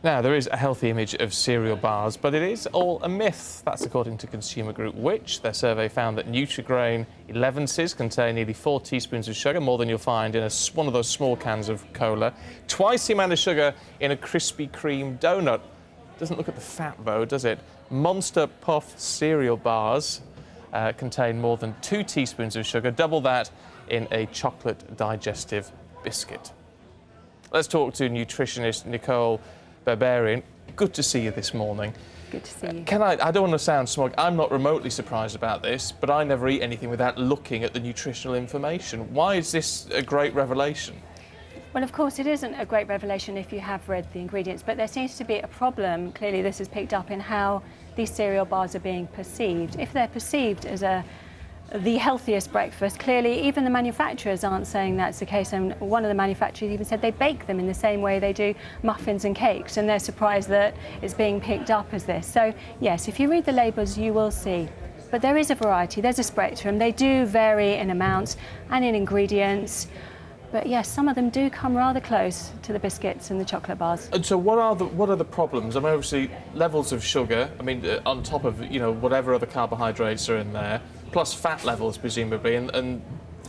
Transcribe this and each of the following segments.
Now, there is a healthy image of cereal bars, but it is all a myth. That's according to Consumer Group Which. Their survey found that Nutri-Grain 11s contain nearly 4 teaspoons of sugar, more than you'll find in one of those small cans of cola. Twice the amount of sugar in a Krispy Kreme donut. Doesn't look at the fat, though, does it? Monster Puff cereal bars contain more than 2 teaspoons of sugar, double that in a chocolate digestive biscuit. Let's talk to nutritionist Nicole Berberian. Good to see you this morning. Good to see you. I don't want to sound smug, I'm not remotely surprised about this, but I never eat anything without looking at the nutritional information. Why is this a great revelation? Well, of course, it isn't a great revelation if you have read the ingredients, but there seems to be a problem. Clearly, this is picked up in how these cereal bars are being perceived. If they're perceived as the healthiest breakfast, clearly even the manufacturers aren't saying that's the case, and one of the manufacturers even said they bake them in the same way they do muffins and cakes, and they're surprised that it's being picked up as this. So yes, if you read the labels you will see, but there is a variety, there's a spectrum. They do vary in amounts and in ingredients, but yes, some of them do come rather close to the biscuits and the chocolate bars. And so what are the problems? I mean, obviously levels of sugar, I mean, on top of, you know, whatever other carbohydrates are in there, plus fat levels, presumably, and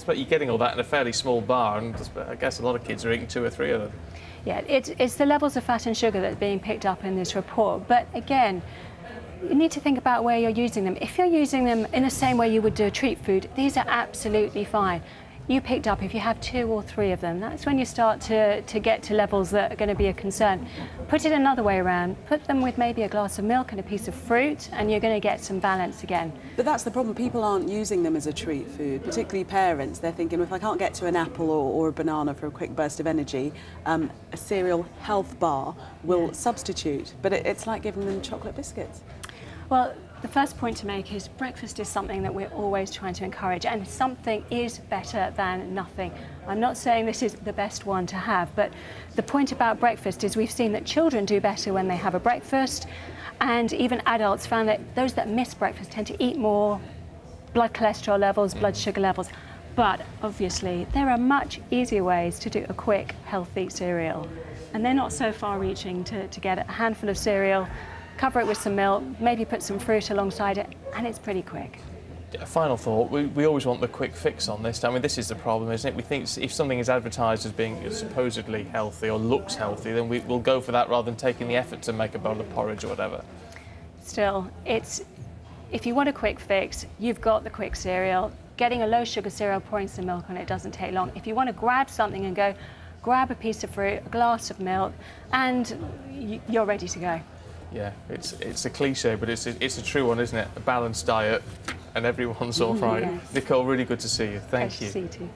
but you're getting all that in a fairly small bar, and I guess a lot of kids are eating 2 or 3 of them. Yeah, it's the levels of fat and sugar that are being picked up in this report. But again, you need to think about where you're using them. If you're using them in the same way you would do a treat food, these are absolutely fine. You picked up, if you have 2 or 3 of them, that's when you start to get to levels that are going to be a concern. Put it another way around, put them with maybe a glass of milk and a piece of fruit, and you're going to get some balance again. But that's the problem, people aren't using them as a treat food, particularly parents. They're thinking, if I can't get to an apple or a banana for a quick burst of energy, a cereal health bar will substitute. But it's like giving them chocolate biscuits. Well, the first point to make is breakfast is something that we're always trying to encourage, and something is better than nothing. I'm not saying this is the best one to have, but the point about breakfast is we've seen that children do better when they have a breakfast, and even adults found that those that miss breakfast tend to eat more, blood cholesterol levels, blood sugar levels. But obviously there are much easier ways to do a quick, healthy cereal, and they're not so far-reaching to get a handful of cereal, cover it with some milk, maybe put some fruit alongside it, and it's pretty quick. Yeah, final thought, we always want the quick fix on this. I mean, this is the problem, isn't it? We think if something is advertised as being supposedly healthy or looks healthy, then we'll go for that rather than taking the effort to make a bowl of porridge or whatever. Still, if you want a quick fix, you've got the quick cereal. Getting a low-sugar cereal, pouring some milk on it doesn't take long. If you want to grab something and go, grab a piece of fruit, a glass of milk, and you're ready to go. Yeah, it's a cliche, but it's a true one, isn't it? A balanced diet, and everyone's all right. Yes. Nicole, really good to see you. Thank Pleasure you. to see you too.